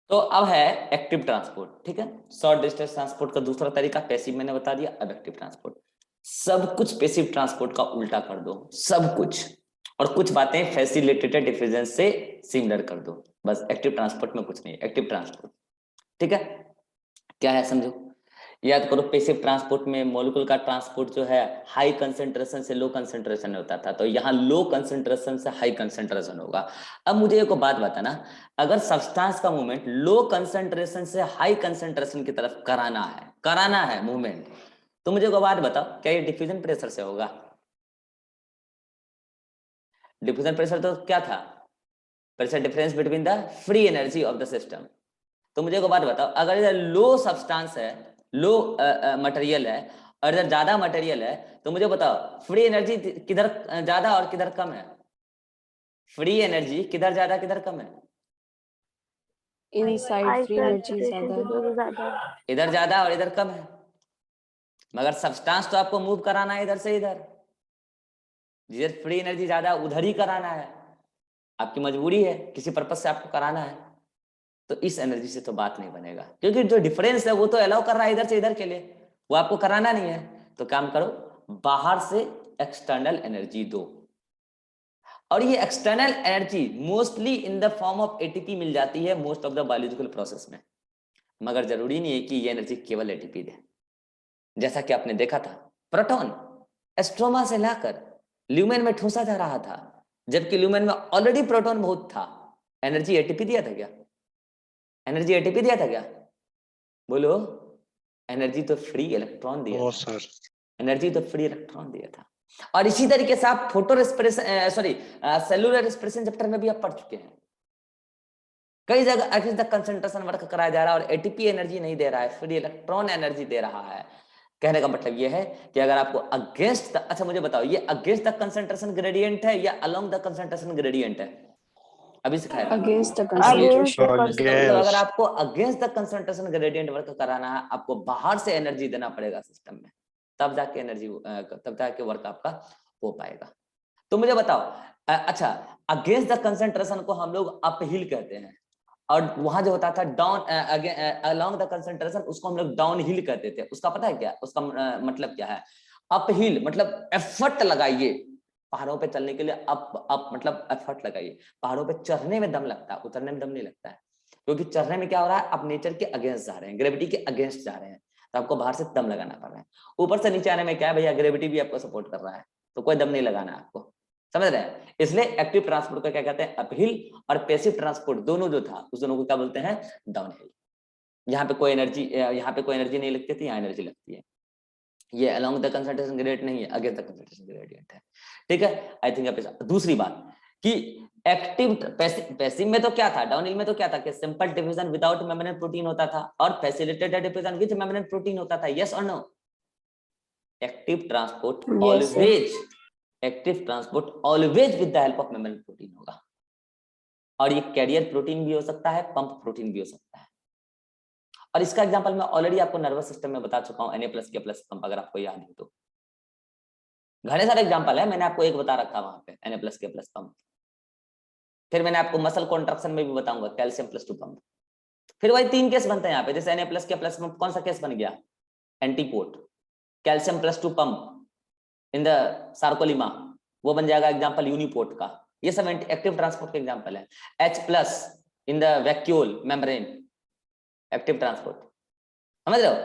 तो अब है एक्टिव ट्रांसपोर्ट, ठीक है। शॉर्ट डिस्टेंस ट्रांसपोर्ट का दूसरा तरीका पैसिव मैंने बता दिया। अब एक्टिव ट्रांसपोर्ट, सब कुछ पैसिव ट्रांसपोर्ट का उल्टा कर दो, सब कुछ, और कुछ बातें फैसिलिटेटेड डिफरेंस से सिमिलर कर दो। बस एक्टिव ट्रांसपोर्ट में कुछ नहीं है, एक्टिव ट्रांसपोर्ट, ठीक है। क्या है समझो, याद करो पैसिव ट्रांसपोर्ट में मॉलिक्यूल का ट्रांसपोर्ट जो है हाई कंसंट्रेशन से लो कंसंट्रेशन होता था, तो यहाँ लो कंसंट्रेशन से हाई कंसंट्रेशन होगा। अब मुझे एक बात बताना, अगर सब्सटेंस का मूवमेंट लो कंसंट्रेशन से हाई कंसंट्रेशन की तरफ कराना है मूवमेंट, तो मुझे एक बात बताओ, क्या ये डिफ्यूजन प्रेशर से होगा? डिफ्यूजन प्रेशर तो क्या था? Pressure difference between the free energy of the system. तो मुझे एक बात बताओ, अगर इधर लो सब्सटेंस है, लो मटेरियल है, और इधर ज्यादा मटेरियल है, तो मुझे बताओ फ्री एनर्जी किधर ज्यादा और किधर कम है? फ्री एनर्जी किधर ज्यादा किधर कम है? इनसाइड फ्री एनर्जी ज्यादा, इधर ज्यादा और इधर कम है, मगर सब्सटेंस तो आपको मूव कराना है इधर से इधर, जिधर फ्री एनर्जी ज्यादा उधर ही कराना है, आपकी मजबूरी है, किसी पर्पज से आपको कराना है। तो इस एनर्जी से तो बात नहीं बनेगा, क्योंकि जो डिफरेंस है वो तो अलाउ कर रहा है इधर से इधर के लिए, वो आपको कराना नहीं है। तो काम करो, बाहर से एक्सटर्नल एनर्जी दो, और ये external energy mostly in the form of ATP मिल जाती है most of the biological process में, मगर जरूरी नहीं है कि ये एनर्जी केवल एटीपी दे। जैसा कि आपने देखा था, प्रोटॉन एस्ट्रोमा से लाकर ल्यूमेन में ठूसा जा रहा था, जबकि ल्यूमेन में ऑलरेडी प्रोटॉन बहुत था। एनर्जी एटीपी दिया था क्या? एनर्जी एटीपी दिया था क्या? बोलो, एनर्जी तो फ्री इलेक्ट्रॉन दिया था, एनर्जी तो फ्री इलेक्ट्रॉन दिया था। और इसी तरीके से आप photo respiration cellular respiration chapter में भी आप पढ़ चुके हैं, कई जगह एक्सिस द कंसंट्रेशन वर्क कराया जा रहा है और एटीपी एनर्जी नहीं दे रहा है, फ्री इलेक्ट्रॉन एनर्जी दे रहा है। कहने का मतलब ये है कि अगर आपको अगेंस्ट अच्छा मुझे बताओ, ये अगेंस्ट द कंसंट्रेशन ग्रेडियंट है या अलोंग द कंसंट्रेशन ग्रेडियंट है? अभी सिखाया अगेंस्ट द कंसंट्रेशन। तो अगर आपको against the concentration gradient work कराना है, आपको बाहर से एनर्जी देना पड़ेगा सिस्टम में, तब जाके एनर्जी तब जाके वर्क आपका हो पाएगा। तो मुझे बताओ, अच्छा अगेंस्ट द कंसंट्रेशन को हम लोग अपहिल कहते हैं, और वहां जो होता था डाउन अलोंग द कंसंट्रेशन, उसको हम लोग डाउन हिल कहते थे। उसका पता है क्या उसका मतलब क्या है? अपहिल मतलब एफर्ट लगाइए पहाड़ों पे चलने के लिए, अप मतलब एफर्ट लगाइए। पहाड़ों पे चढ़ने में दम लगता है, उतरने में दम नहीं लगता है, क्योंकि चढ़ने में क्या हो रहा है, आप नेचर के अगेंस्ट जा रहे हैं, ग्रेविटी के अगेंस्ट जा रहे हैं, तो आपको बाहर से दम लगाना पड़ रहा है। ऊपर से नीचे आने में क्या है भैया, ग्रेविटी भी आपको सपोर्ट कर रहा है, तो कोई दम नहीं लगाना है आपको, समझ रहे हैं? इसलिए एक्टिव ट्रांसपोर्ट को क्या कहते हैं, अपहिल, और पैसिव ट्रांसपोर्ट दोनों जो था उस दोनों को क्या बोलते हैं, डाउनहिल। यहाँ पे कोई एनर्जी नहीं लगती थी, यहाँ एनर्जी लगती है। ये अलोंग द कंसंट्रेशन ग्रेडियंट नहीं है, अगेंस्ट द कंसंट्रेशन ग्रेडियंट है, ठीक है। आई थिंक आप दूसरी बात कि एक्टिव पैसिव में तो क्या था, डाउनहिल में तो क्या था कि simple diffusion without membrane protein होता था और facilitated diffusion with membrane protein होता था, यस और no? Active transport always with the help of membrane protein होगा, और ये कैरियर प्रोटीन भी हो सकता है, पंप प्रोटीन भी हो सकता है। और इसका एग्जांपल मैं ऑलरेडी आपको नर्वस सिस्टम में बता चुका हूं, Na+K+ पंप, अगर आपको याद है तो। घने सारे एग्जांपल है, मैंने आपको एक बता रखा वहां पे, Na+K+ पंप। फिर मैंने आपको मसल कॉन्ट्रैक्शन में भी बताऊंगा, कैल्शियम+2 पंप। फिर वही 3 केस बनते हैं यहाँ पे, जैसे Na+K+ पंप कौन सा केस बन गया, antiport. कैल्शियम+2 pump in the sarcolemma, वो बन जाएगा एग्जांपल यूनिपोर्ट का। ये सब एक्टिव ट्रांसपोर्ट के एग्जांपल है। H+ in the vacuole membrane, active transport, समझ रहे हो?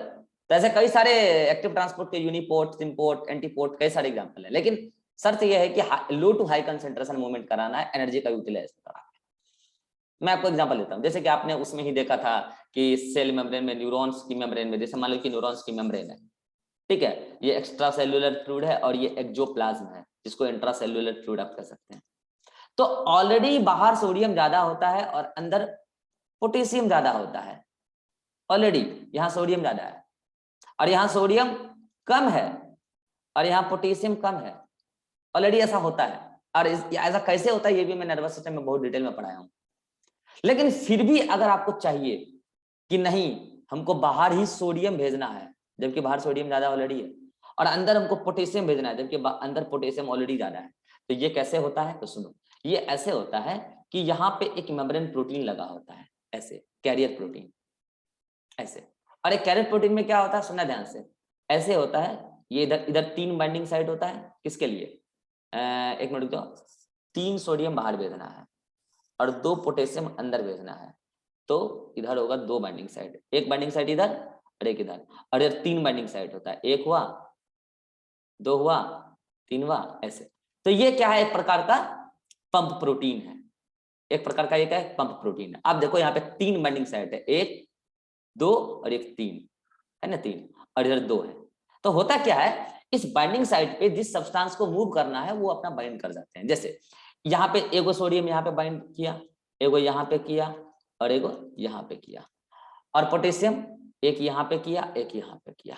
तो ऐसे कई सारे एक्टिव ट्रांसपोर्ट के यूनिपोर्ट, सिम्पोर्ट, एंटीपोर्ट, कई सारे एग्जांपल है, लेकिन शर्त यह है कि लो टू हाई कंसंट्रेशन मूवमेंट कराना है, एनर्जी का यूटिलाइज कराना है। मैं आपको एग्जांपल देता हूं, जैसे कि आपने उसमें ही देखा था कि सेल मेम्ब्रेन में, न्यूरॉन्स की मेम्ब्रेन में, जैसे मान लो कि न्यूरॉन्स की मेम्ब्रेन है, ठीक है, ये एक्स्ट्रा सेलुलर फ्लूइड है और ये एक्सोप्लाज्म है, जिसको इंट्रा सेलुलर फ्लूइड आप कह सकते हैं। तो ऑलरेडी बाहर सोडियम ज्यादा होता है और अंदर पोटेशियम ज्यादा होता है। ऑलरेडी यहाँ सोडियम ज्यादा है और यहाँ सोडियम कम है और यहाँ पोटेशियम कम है, ऑलरेडी ऐसा होता है। और ऐसा कैसे होता है ये भी मैं नर्वस सिस्टम में बहुत डिटेल में पढ़ाया हूँ। लेकिन फिर भी अगर आपको चाहिए कि नहीं, हमको बाहर ही सोडियम भेजना है, जबकि बाहर सोडियम ज्यादा ऑलरेडी है, और अंदर हमको पोटेशियम भेजना है, जबकि अंदर पोटेशियम ऑलरेडी ज्यादा है, तो ये कैसे होता है? तो सुनो, ये ऐसे होता है कि यहाँ पे एक मेम्ब्रेन प्रोटीन लगा होता है, ऐसे कैरियर प्रोटीन ऐसे। और एक कैरियर प्रोटीन में क्या होता है, सुनना ध्यान से, ऐसे होता है, ये इधर इधर 3 बाइंडिंग साइट होता है, किसके लिए, एक मिनट दो, 3 सोडियम बाहर भेजना है और 2 पोटेशियम अंदर भेजना है, तो इधर होगा 2 बाइंडिंग साइट, एक बाइंडिंग साइट इधर और एक इधर, और इधर 3 बाइंडिंग साइट होता है, 1 हुआ, 2 हुआ, 3 हुआ, ऐसे। तो ये क्या है, एक प्रकार का पंप प्रोटीन है, एक प्रकार का ये क्या है, पंप प्रोटीन है। आप देखो यहाँ पे 3 बाइंडिंग साइट है, 1 2 और एक 3 है ना, 3 और इधर 2 है। तो होता क्या है, इस बाइंडिंग साइट पे जिस सब्सटेंस को मूव करना है वो अपना बाइंड कर जाते हैं। जैसे यहाँ पे एगो सोडियम यहाँ पे बाइंड किया, एगो यहाँ पे किया और एगो यहाँ पे किया, और पोटेशियम एक यहाँ पे किया, एक यहाँ पे किया।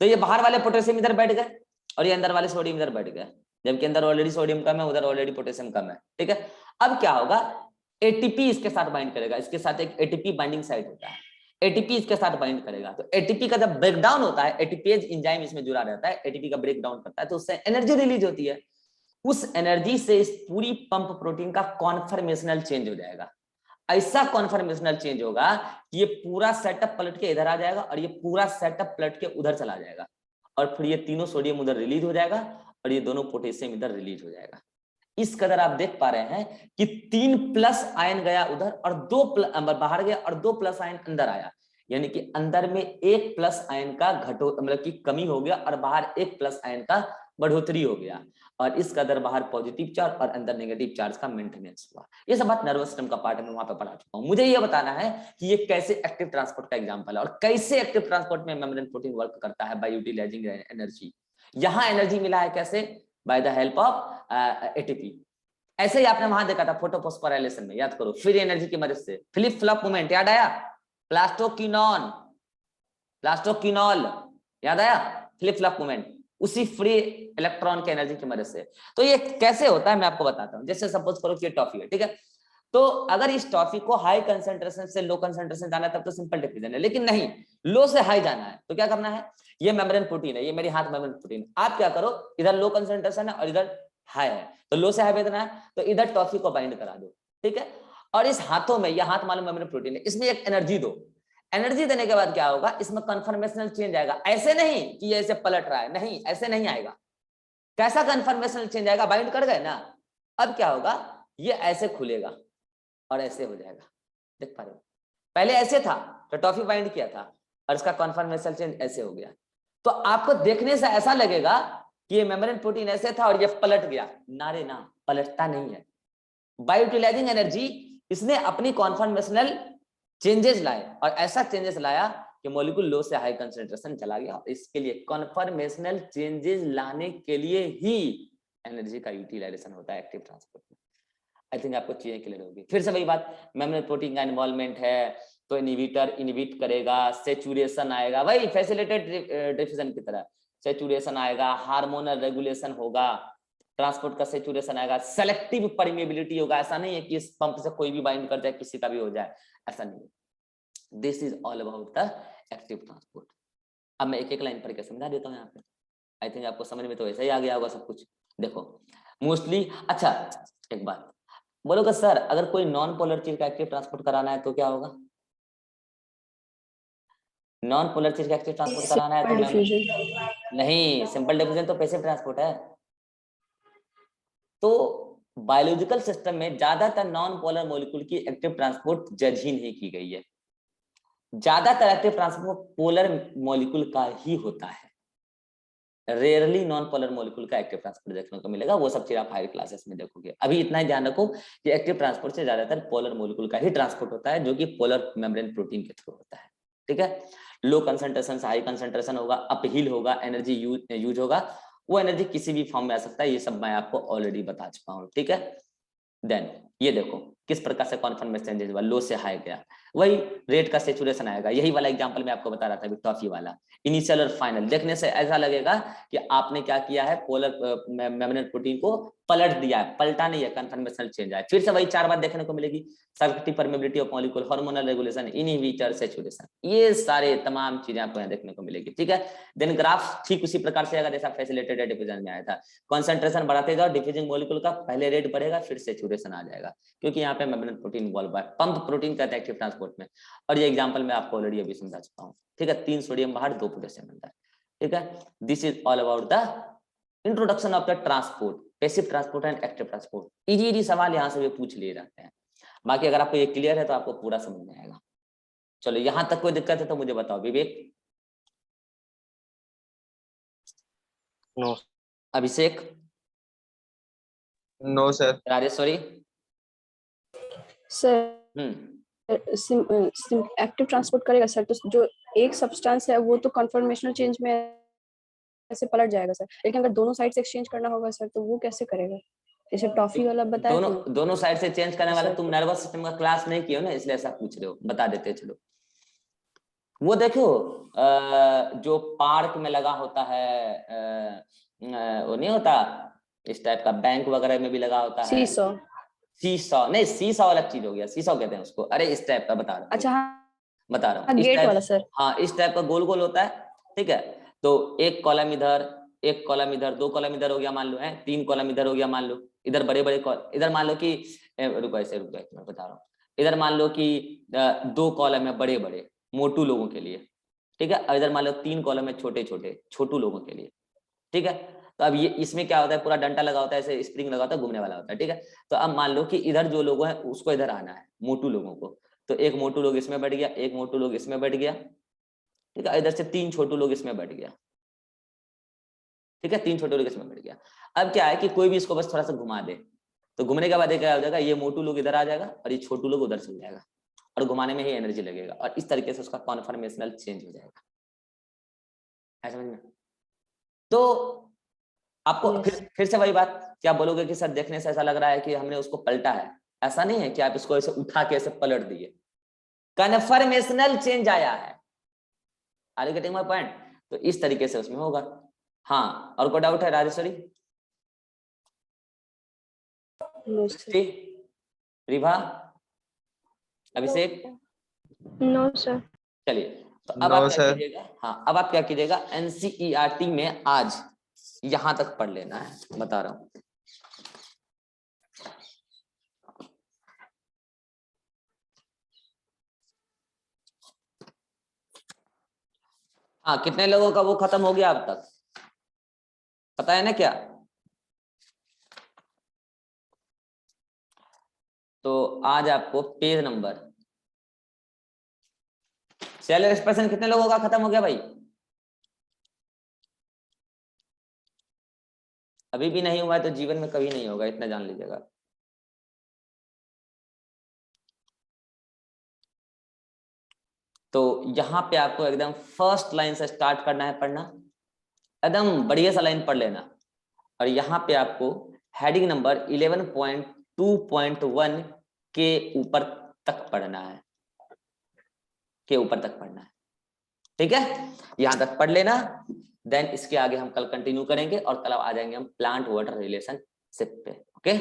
तो ये बाहर वाले पोटेशियम इधर बैठ गए और ये अंदर वाले सोडियम इधर बैठ गए, जबकि अंदर ऑलरेडी सोडियम कम है, उधर ऑलरेडी पोटेशियम कम है, ठीक है। अब क्या होगा, एटीपी इसके साथ बाइंड करेगा, इसके साथ एक एटीपी बाइंडिंग साइट होता है, एटीपी इसके साथ बाइंड करेगा। तो एटीपी का जब ब्रेकडाउन होता है, एटीपीज एंजाइम इसमें जुड़ा रहता है, एटीपी का ब्रेकडाउन करता है तो उससे एनर्जी रिलीज होती है। उस एनर्जी से इस पूरी पंप प्रोटीन का कॉन्फर्मेशनल चेंज हो जाएगा। ऐसा कॉन्फर्मेशनल चेंज होगा कि ये पूरा सेटअप पलट के इधर आ जाएगा और ये पूरा सेटअप पलट के उधर चला जाएगा, और फिर ये तीनों सोडियम उधर रिलीज हो जाएगा और ये दोनों पोटेशियम इधर रिलीज हो जाएगा। इस कदर आप देख पा रहे हैं कि 3 प्लस आयन गया उधर और 2 बाहर गया और 2 प्लस आयन अंदर आया, यानी कि अंदर में 1 प्लस आयन का मतलब कि कमी हो गया और बाहर 1 प्लस आयन का बढ़ोतरी हो गया, और इस कदर बाहर पॉजिटिव चार्ज और अंदर नेगेटिव चार्ज का मेंटेनेंस हुआ। ये सब बात नर्वस सिस्टम का पार्ट में वहां पे पढ़ा चुका हूं। मुझे ये बताना है कि ये कैसे एक्टिव ट्रांसपोर्ट का एग्जांपल है और कैसे एक्टिव ट्रांसपोर्ट में मेम्ब्रेन प्रोटीन वर्क करता है बाय यूटिलाइजिंग एनर्जी। यहां एनर्जी मिला है कैसे, by the help of ATP. ऐसे ही आपने वहां देखा था फोटोफॉस्फोराइलेशन में, याद करो, फ्री एनर्जी की मदद से फ्लिप फ्लॉप मूवमेंट, याद आया, प्लास्टोक्विनोन प्लास्टोक्विनोल, याद आया, फ्लिप फ्लॉप मूवमेंट, उसी फ्री इलेक्ट्रॉन की एनर्जी की मदद से। तो ये कैसे होता है मैं आपको बताता हूं। जैसे सपोज करो कि ये टॉफी है, ठीक है, तो अगर इस टॉफी को हाई कंसेंट्रेशन से लो कंसेंट्रेशन जाना है तब तो सिंपल डिफ्यूजन है, लेकिन नहीं, लो से हाई जाना है तो क्या करना है, ये मेम्ब्रेन प्रोटीन है, ये मेरी हाथ मेम्ब्रेन प्रोटीन, आप क्या करो, इधर लो कंसेंट्रेशन है और इधर हाई है, तो लो से हाई भेजना है तो इधर टॉफी को बाइंड करा दो, ठीक है। और इस हाथों में, यह हाथ मालूम मेम्ब्रेन प्रोटीन है, इसमें एक एनर्जी दो, एनर्जी देने के बाद क्या होगा, इसमें कन्फर्मेशनल चेंज आएगा। ऐसे नहीं कि ये ऐसे पलट रहा है, नहीं, ऐसे नहीं आएगा। कैसा कन्फर्मेशनल चेंज आएगा, बाइंड कर गए ना, अब क्या होगा, ये ऐसे खुलेगा और ऐसे हो जाएगा, देख पा रहे हो, पहले ऐसे था तो टॉफी बाइंड किया था और इसका कन्फर्मेशनल चेंज ऐसे हो गया। तो आपको देखने से ऐसा लगेगा कि ये मेम्ब्रेन प्रोटीन ऐसे था और ये पलट गया, नारे ना, पलटता नहीं है। बाय यूटिलाइजिंग एनर्जी इसने अपनी कॉन्फर्मेशनल चेंजेस लाए और ऐसा चेंजेस लाया कि मॉलिक्यूल लो से हाई कंसंट्रेशन चला गया। इसके लिए कॉन्फर्मेशनल चेंजेस लाने के लिए ही एनर्जी का यूटिलाइजेशन होता है एक्टिव ट्रांसपोर्ट में। आई थिंक आपको चीजें क्लियर होगी। फिर से वही बात, मेम्ब्रेन प्रोटीन का इन्वॉल्वमेंट है तो इनहिबिटर इनहिबिट करेगा, सेचुरेशन आएगा, वही फैसिलिटेटेड डिफ्यूजन की तरह सेचुरेशन आएगा, हार्मोनल रेगुलेशन होगा, ट्रांसपोर्ट का सेचुरेशन आएगा, सेलेक्टिव परमिएबिलिटी होगा। ऐसा नहीं है कि इस पंप से कोई भी बाइंड कर जाए, किसी का भी हो जाए, ऐसा नहीं है। This is all about the active transport. अब मैं एक एक लाइन पढ़ के समझा देता हूँ यहाँ पे। आई थिंक आपको समझ में तो ऐसा ही आ गया होगा सब कुछ। देखो मोस्टली, अच्छा एक बात बोलोगे सर, अगर कोई नॉन पोलर चीज का एक्टिव ट्रांसपोर्ट कराना है तो क्या होगा, नॉन पोलर चीज का एक्टिव ट्रांसपोर्ट कराना है तो नहीं, सिंपल डिफ्यूजन तो पैसिव ट्रांसपोर्ट है। तो बायोलॉजिकल सिस्टम में ज्यादातर नॉन पोलर मॉलिक्यूल की एक्टिव ट्रांसपोर्ट जज ही नहीं की गई है। ज्यादातर एक्टिव ट्रांसपोर्ट पोलर मॉलिक्यूल का ही होता है, रेयरली नॉन पोलर मॉलिक्यूल का एक्टिव ट्रांसपोर्ट देखने को मिलेगा। वो सब चीज आप हायर क्लासेस में देखोगे। अभी इतना ही ध्यान रखो कि एक्टिव ट्रांसपोर्ट से ज्यादातर पोलर मॉलिक्यूल का ही ट्रांसपोर्ट होता है, जो कि पोलर मेम्ब्रेन प्रोटीन के थ्रू होता है, ठीक है। लो कंसंट्रेशन से हाई कंसंट्रेशन होगा, अपहिल होगा, एनर्जी यूज होगा, वो एनर्जी किसी भी फॉर्म में आ सकता है। ये सब मैं आपको ऑलरेडी बता चुका हूँ, ठीक है। देन ये देखो किस प्रकार से कॉन्फर्मेशन चेंजेस हुआ, लो से हाई गया, वही रेट का सेचुरेशन आएगा। यही वाला एग्जांपल मैं आपको बता रहा था अभी, टॉफी वाला। इनिशियल और फाइनल देखने से ऐसा लगेगा कि आपने क्या किया है, पोलर मेम्ब्रेन प्रोटीन को पलट दिया है, पलटा नहीं है, कन्फर्मेशनल चेंज है। फिर से वही 4 बात देखने को मिलेगी, selective permeability of molecule, hormonal regulation, inhibitor, saturation, ये सारे तमाम चीजें आपको यहाँ देखने को मिलेगी, ठीक है। देन ग्राफ ठीक उसी प्रकार से आएगा जैसा फैसिलिटेटेड डिफिजन में आया था, कॉन्सेंट्रेशन बढ़ाते जाओ, डिफ्यूजिंग मॉलिक्यूल का पहले रेट बढ़ेगा फिर सैचुरेशन आ जाएगा, क्योंकि यहाँ पे मेम्ब्रेन प्रोटीन इन्वॉल्व है, पंप प्रोटीन कहते हैं एक्टिव ट्रांसपोर्ट में। और ये एग्जाम्पल मैं आपको ऑलरेडी अभी समझा चुका हूँ, ठीक है। 3 सोडियम बाहर 2 पोटेशियम अंदर, ठीक है। This is all about the introduction of the transport, passive transport and active transport. Easy सवाल यहाँ से भी पूछ लिए जाते हैं, बाकी अगर आपको ये क्लियर है तो आपको पूरा समझ में आएगा। चलो यहाँ तक कोई दिक्कत है तो मुझे बताओ। Vivek, no, Abhishek, no sir, Rajeshwari, sir active transport करेगा सर, तो जो एक सब्सटेंस है वो तो कन्फर्मेशनल चेंज में ऐसे पलट जाएगा सर, लेकिन अगर दोनों साइड से एक्सचेंज करना होगा सर तो वो कैसे करेगा? जैसे टॉफी वाला बताया दोनों साइड से चेंज करने वाला, तुम नर्वस सिस्टम का क्लास नहीं किया ना, इसलिए ऐसा पूछ रहे हो, बता देते चलो। वो देखो जो पार्क में लगा होता है, वो नहीं होता इस टाइप का, बैंक वगैरह में भी लगा होता है, सीसॉ नहीं, सीसॉ अलग चीज हो गया, सीसॉ कहते हैं उसको, अरे इस टाइप का बता रहा हूँ। अच्छा बता रहा हूँ, गेट वाला सर, हाँ इस टाइप का गोल गोल होता है, ठीक है। तो एक कॉलम इधर, एक कॉलम इधर, 2 कॉलम इधर हो गया मान लो, है 3 कॉलम इधर हो गया मान लो, इधर बड़े बड़े इधर मान लो कि रुको ऐसे, रुको मैं बता रहा हूँ, इधर मान लो कि 2 कॉलम है बड़े बड़े मोटू लोगों के लिए, ठीक है, और इधर मान लो 3 कॉलम है छोटे छोटे छोटू लोगों के लिए, ठीक है। तो अब ये इसमें क्या होता है, पूरा डंडा लगा होता है, ऐसे स्प्रिंग लगा होता है, घूमने वाला होता है, ठीक है। तो अब मान लो कि इधर जो लोग हैं उसको इधर आना है, मोटू लोगों को, तो एक मोटू लोग इसमें बैठ गया, एक मोटू लोग इसमें बैठ गया, ठीक है, इधर से 3 छोटू लोग इसमें बैठ गया, ठीक है, 3 छोटे लोग इसमें बैठ गया। अब क्या है कि कोई भी इसको बस थोड़ा सा घुमा दे, तो घूमने के बाद क्या हो जाएगा, ये मोटू लोग इधर आ जाएगा और ये छोटू लोग उधर चल जाएगा, और घुमाने में ही एनर्जी लगेगा, और इस तरीके से उसका कॉन्फॉर्मेशनल चेंज हो जाएगा, ऐसा समझ में। तो आपको फिर से वही बात, क्या बोलोगे कि सर देखने से ऐसा लग रहा है कि हमने उसको पलटा है, ऐसा नहीं है कि आप इसको ऐसे उठा के ऐसे पलट दिए, कन्फॉर्मेशनल चेंज आया है, are you getting my point? तो इस तरीके से उसमें होगा। हाँ, और कोई डाउट है राजेश्वरी, रिभा, अभिषेक? No sir. चलिए, तो अब आप क्या कीजिएगा, हाँ अब आप क्या कीजिएगा, एनसीईआरटी में आज यहां तक पढ़ लेना है, बता रहा हूं। हाँ, कितने लोगों का वो खत्म हो गया अब तक, पता है ना क्या? तो आज आपको पेज नंबर, सेलर एक्सप्रेशन कितने लोगों का खत्म हो गया भाई? अभी भी नहीं हुआ है तो जीवन में कभी नहीं होगा, इतना जान लीजिएगा। तो यहाँ पे आपको एकदम फर्स्ट लाइन से स्टार्ट करना है पढ़ना, एकदम बढ़िया सा लाइन पढ़ लेना, और यहाँ पे आपको हेडिंग नंबर 11.2.1 के ऊपर तक पढ़ना है, के ऊपर तक पढ़ना है, ठीक है, यहां तक पढ़ लेना। देन इसके आगे हम कल कंटिन्यू करेंगे, और कल आ जाएंगे हम प्लांट वाटर रिलेशनशिप पे, ओके।